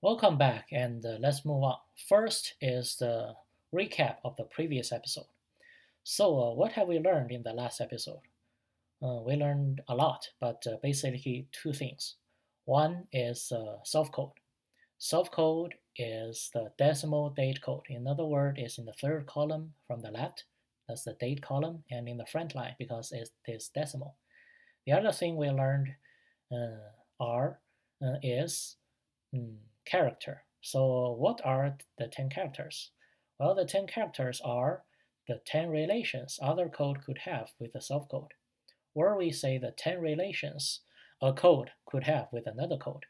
Welcome back, and let's move on. First is the recap of the previous episode. So, what have we learned in the last episode? We learned a lot, but basically two things. One is self code. Self code is the decimal date code. In other words, it's in the third column from the left. That's the date column, and in the front line because it is decimal. The other thing we learned are is character. So, what are the 10 characters? Well, the 10 characters are the 10 relations other code could have with a self code, or we say the 10 relations a code could have with another code.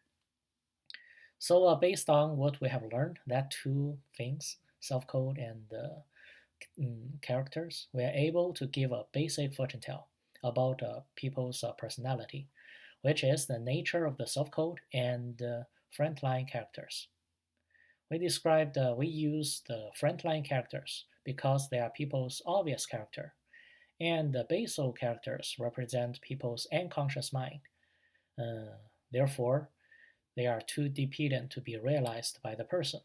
So, based on what we have learned, that two things, self code and characters, we are able to give a basic fortune tell about people's personality, which is the nature of the self code and frontline characters. We use the frontline characters because they are people's obvious character, and the basal characters represent people's unconscious mind. Therefore, they are too dependent to be realized by the person.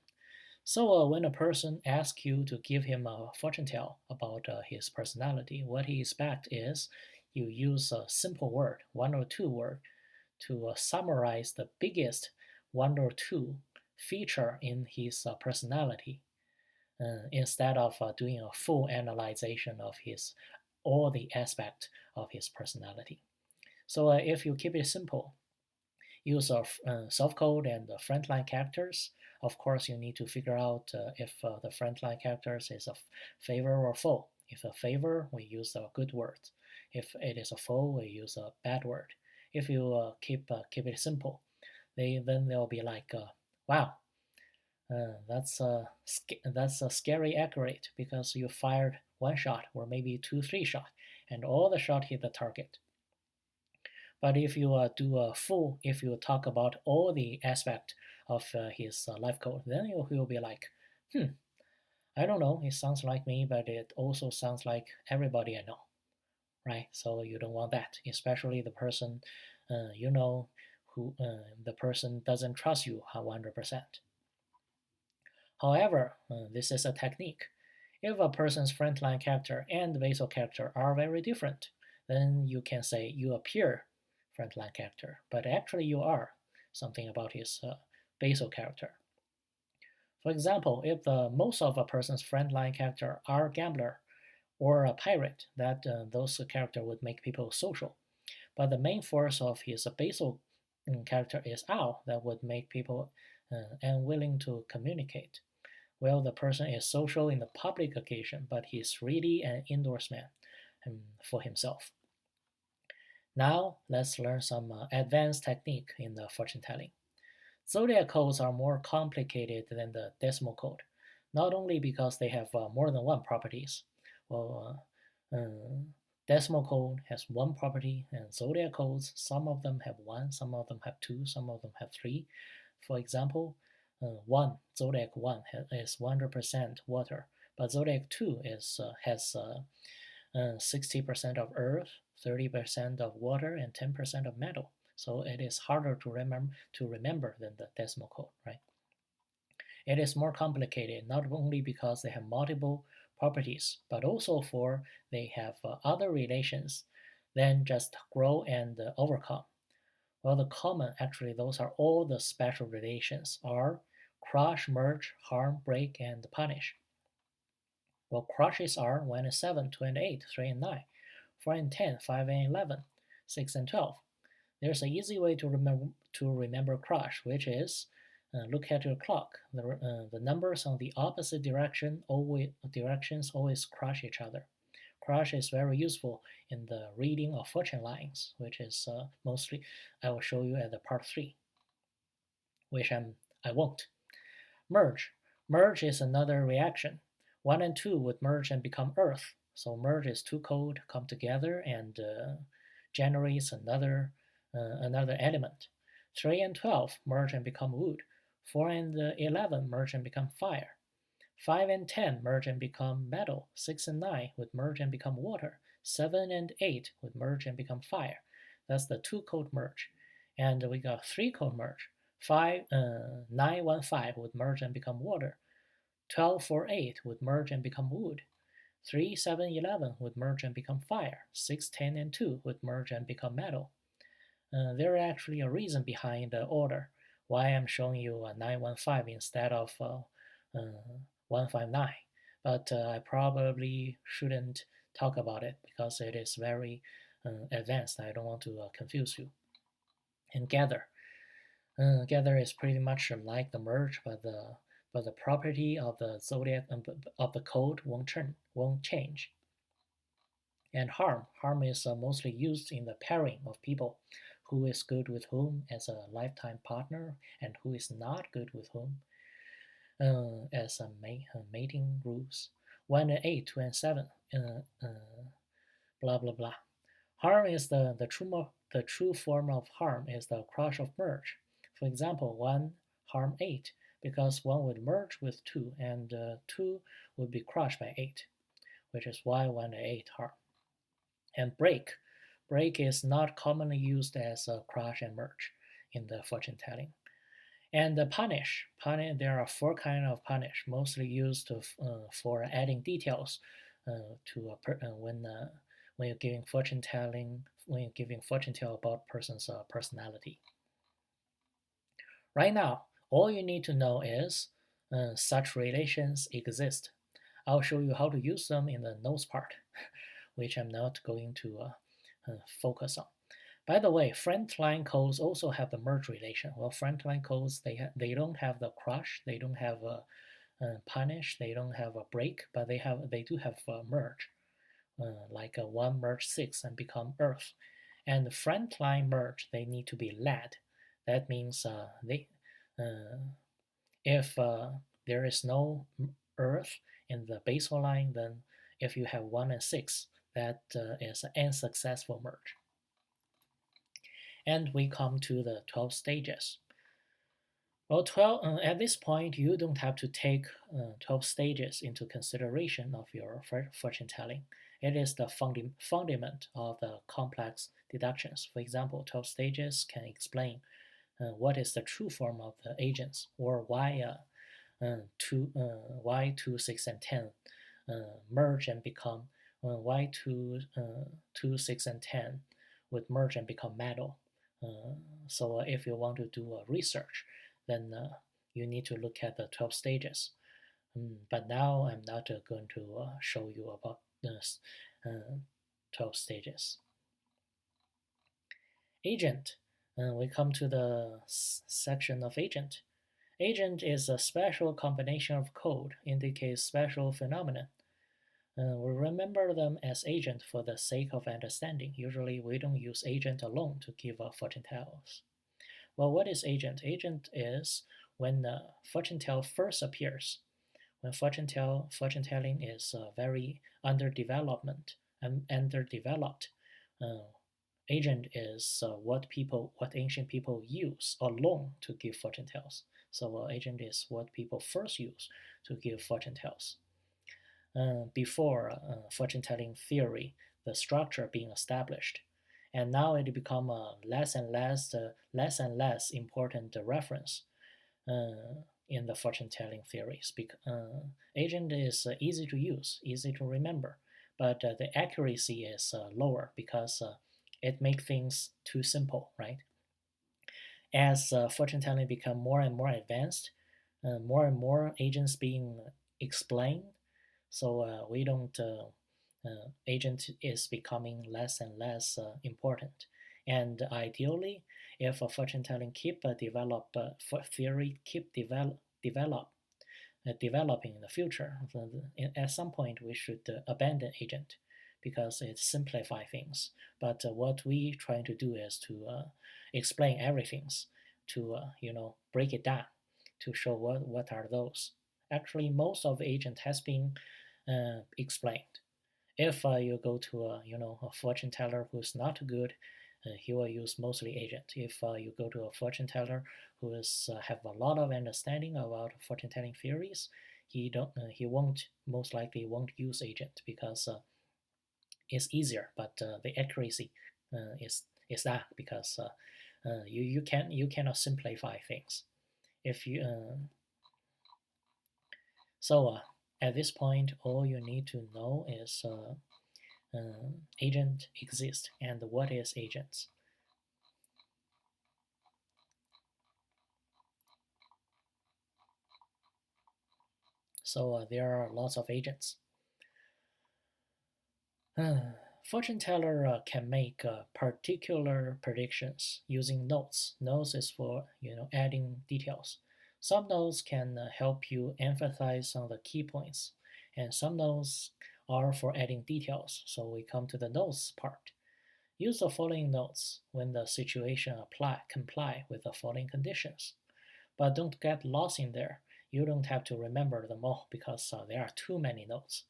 So, when a person asks you to give him a fortune tell about his personality, what he expects is you use a simple word, one or two word, to summarize the biggest one or two feature in his personality instead of doing a full analysis of his all the aspect of his personality. So if you keep it simple, use of soft code and the frontline characters. Of course, you need to figure out if the frontline characters is a favor or foe. If a favor, we use a good word. If it is a foe, we use a bad word. If you keep it simple, then they'll be like, wow, that's scary accurate because you fired one shot or maybe two, three shot, and all the shot hit the target. But if you if you talk about all the aspect of his life code, then he'll be like, I don't know, it sounds like me, but it also sounds like everybody I know, right? So you don't want that, especially the person you know who the person doesn't trust you 100%. However, this is a technique. If a person's frontline character and basal character are very different, then you can say you appear frontline character, but actually you are something about his basal character. For example, if most of a person's frontline character are gambler or a pirate, that those character would make people social. But the main force of his basal character is owl, that would make people unwilling to communicate. Well, the person is social in the public occasion, but he's really an indoors man for himself. Now, let's learn some advanced technique in the fortune telling. Zodiac codes are more complicated than the decimal code, not only because they have more than one properties. Well, decimal code has one property, and zodiac codes, some of them have one, some of them have two, some of them have three. For example, zodiac 1 is 100% water, but zodiac 2 has 60% of earth, 30% of water, and 10% of metal. So it is harder to remember than the decimal code, right? It is more complicated not only because they have multiple properties, but also for they have other relations than just grow and overcome. Well, the common, actually, those are all the special relations are crush, merge, harm, break, and punish. Well, crushes are 1 and 7, 2 and 8, 3 and 9, 4 and 10, 5 and 11, 6 and 12. There's an easy way to remember crush, which is look at your clock. The numbers on the opposite directions always crush each other. Crush is very useful in the reading of fortune lines, which is mostly I will show you at the part 3, which I won't. Merge. Merge is another reaction. 1 and 2 would merge and become earth. So merge is two code come together and generates another element. 3 and 12 merge and become wood. 4 and 11 merge and become fire. 5 and 10 merge and become metal. 6 and 9 would merge and become water. 7 and 8 would merge and become fire. That's the two code merge. And we got three code merge. 915 would merge and become water. 1248 would merge and become wood. 3711 would merge and become fire. 610 and 2 would merge and become metal. There is actually a reason behind the order why I'm showing you 915 instead of 159. But I probably shouldn't talk about it because it is very advanced. I don't want to confuse you. And gather. Gather is pretty much like the merge, but the property of the zodiac of the code won't change. And harm is mostly used in the pairing of people, who is good with whom as a lifetime partner and who is not good with whom as a mating rules. 1 and 8, 2 and 7, blah blah blah. Harm is the true form of harm is the crush of merge. For example, 1 harm 8 because 1 would merge with 2 and 2 would be crushed by 8, which is why 1 and 8 harm. And break is not commonly used as a crush and merge in the fortune telling. And the punish, there are 4 kinds of punish, mostly used for adding details to when you're giving fortune telling, when you're giving fortune tell about person's personality. Right now, all you need to know is such relations exist. I'll show you how to use them in the notes part, which I'm not going to focus on. By the way, friend-line codes also have the merge relation. Well, friend-line codes, they don't have the crush, they don't have a punish, they don't have a break, but they do have a merge, like a 1 merge 6 and become earth. And the friend-line merge, they need to be led. That means if there is no earth in the basal line, then if you have 1 and 6, that is an unsuccessful merge. And we come to the 12 stages. Well, at this point, you don't have to take 12 stages into consideration of your fortune telling. It is the fundament of the complex deductions. For example, 12 stages can explain what is the true form of the agents, or why 2, 6, and 10 merge and become why 2, 6, and 10 would merge and become metal. So if you want to do a research, then you need to look at the 12 stages. But now I'm not going to show you about this 12 stages. Agent. We come to the section of agent. Agent is a special combination of code, indicates special phenomenon. We remember them as agent for the sake of understanding. Usually we don't use agent alone to give fortune tells. Well, what is agent? Agent is when the fortune tell first appears. When fortune telling is very underdeveloped. Agent is what ancient people use alone to give fortune tells. So agent is what people first use to give fortune tells. Before fortune telling theory, the structure being established, and now it become a less and less important reference in the fortune telling theories. Agent is easy to use, easy to remember, but the accuracy is lower because it makes things too simple, right? As fortune telling become more and more advanced, more and more agents being explained. So we don't. Agent is becoming less and less important. And ideally, if a fortune telling keep theory keep developing in the future, at some point we should abandon agent because it simplifies things. But what we trying to do is to explain everything, to break it down, to show what are those. Actually, most of agent has been explained. If you go to a fortune teller who's not good, he will use mostly agent. If you go to a fortune teller who is have a lot of understanding about fortune telling theories, he most likely won't use agent because it's easier, but the accuracy is that because You cannot simplify things. If you so at this point, all you need to know is agent exists and what is agents. So there are lots of agents. Fortune teller can make particular predictions using notes. Notes is for adding details. Some notes can help you emphasize on the key points, and some notes are for adding details. So we come to the notes part. Use the following notes when the situation comply with the following conditions. But don't get lost in there. You don't have to remember them all because there are too many notes.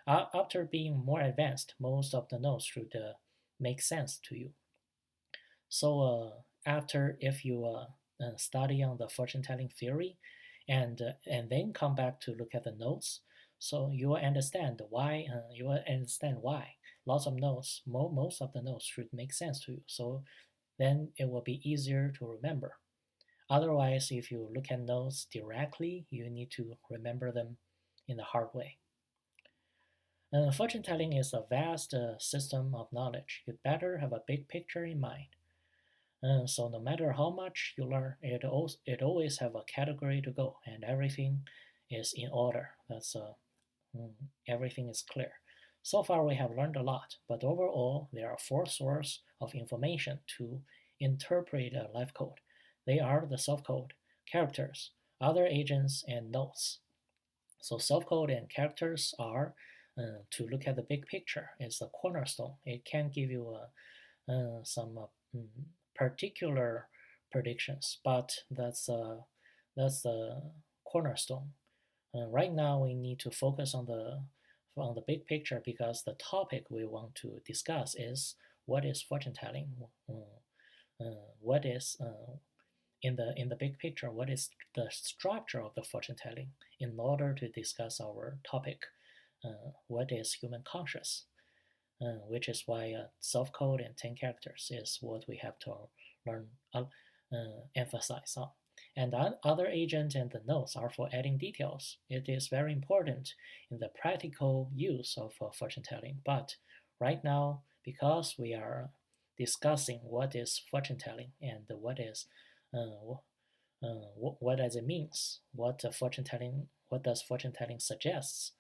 After being more advanced, most of the notes should make sense to you. So after if you study on the fortune telling theory, and then come back to look at the notes, so you will understand why. Lots of notes, most of the notes should make sense to you. So then it will be easier to remember. Otherwise, if you look at notes directly, you need to remember them in the hard way. Fortune telling is a vast system of knowledge. You'd better have a big picture in mind. So no matter how much you learn, it always have a category to go, and everything is in order. Everything is clear. So far we have learned a lot, but overall there are four sources of information to interpret a life code. They are the self code, characters, other agents, and notes. So self code and characters are to look at the big picture. It's a cornerstone. It can give you some particular predictions, but that's the cornerstone. Right now, we need to focus on the big picture because the topic we want to discuss is what is fortune telling. What is in the big picture? What is the structure of the fortune telling? In order to discuss our topic, what is human conscious? Which is why self code and 10 characters is what we have to learn, emphasize on. And other agent and the notes are for adding details. It is very important in the practical use of fortune telling. But right now, because we are discussing what is fortune telling and what is what does it means, what does fortune telling suggests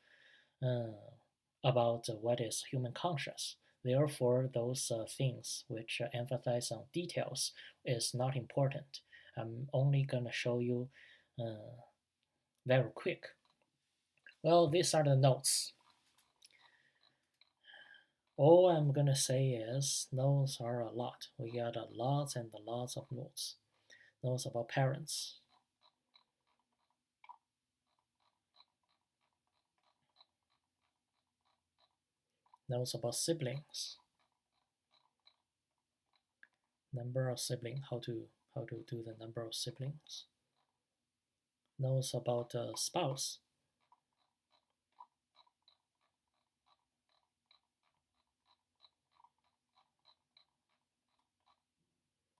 about what is human conscious. Therefore, those things which emphasize on details is not important. I'm only going to show you very quick. Well, these are the notes. All I'm going to say is notes are a lot. We got lots and lots of notes. Notes about parents. Notes about siblings. Number of siblings, how to do the number of siblings. Notes about spouse.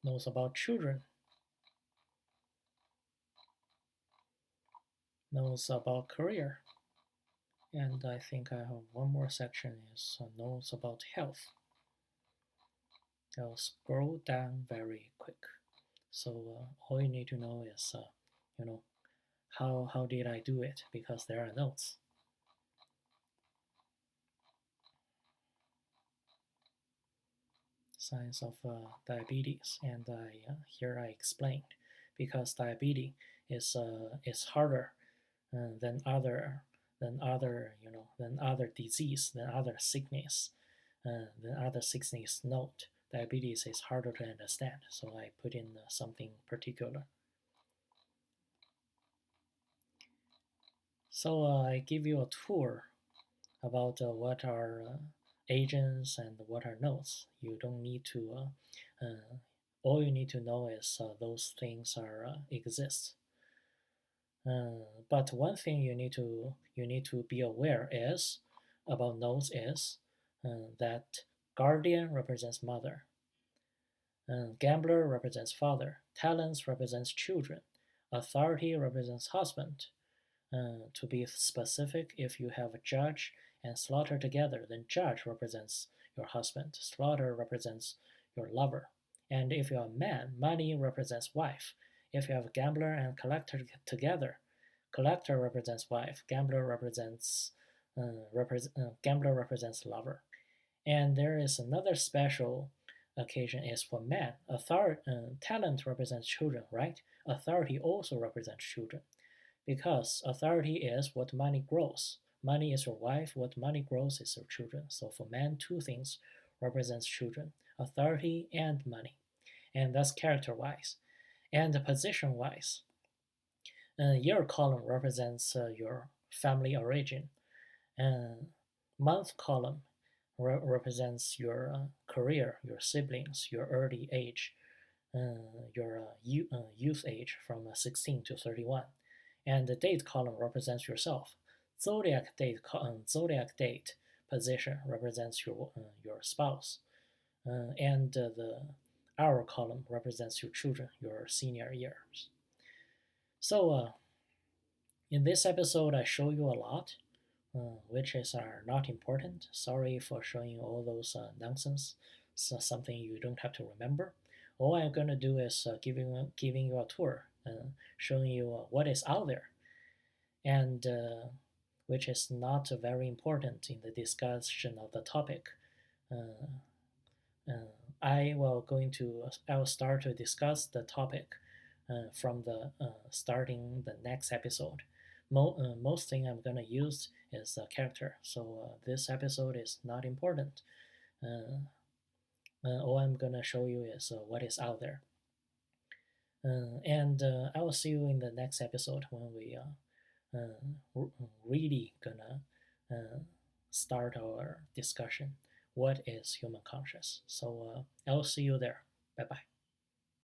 Knows about children. Knows about career. And I think I have one more section is knows about health. I'll scroll down very quick. So all you need to know is, how did I do it? Because there are notes. Signs of diabetes, and here I explained because diabetes is harder than other disease, than other sickness, note. Diabetes is harder to understand, so I put in something particular. So I give you a tour about what are agents and what are nodes. You don't need to. All you need to know is those things are exist. But one thing you need to be aware is about nodes is that guardian represents mother. Gambler represents father. Talents represents children. Authority represents husband. To be specific, if you have a judge and slaughter together, then judge represents your husband. Slaughter represents your lover. And if you're a man, money represents wife. If you have a gambler and collector together, collector represents wife. Gambler represents lover. And there is another special occasion is for men. Talent represents children, right? Authority also represents children because authority is what money grows. Money is your wife, what money grows is your children. So for men, two things represents children, authority and money. And that's character-wise. And position-wise, year column represents your family origin. Month column represents your career, your siblings, your early age, your youth age from 16 to 31. And the date column represents yourself. Zodiac date position represents your spouse. And the hour column represents your children, your senior years. So in this episode, I show you a lot, which are not important. Sorry for showing you all those nonsense, something you don't have to remember. All I'm gonna do is giving you a tour, showing you what is out there, and which is not very important in the discussion of the topic. I will start to discuss the topic from the starting the next episode. Most thing I'm gonna use is a character, so this episode is not important. All I'm gonna show you is what is out there. And I will see you in the next episode when we really gonna start our discussion. What is human conscious? So I'll see you there. Bye bye.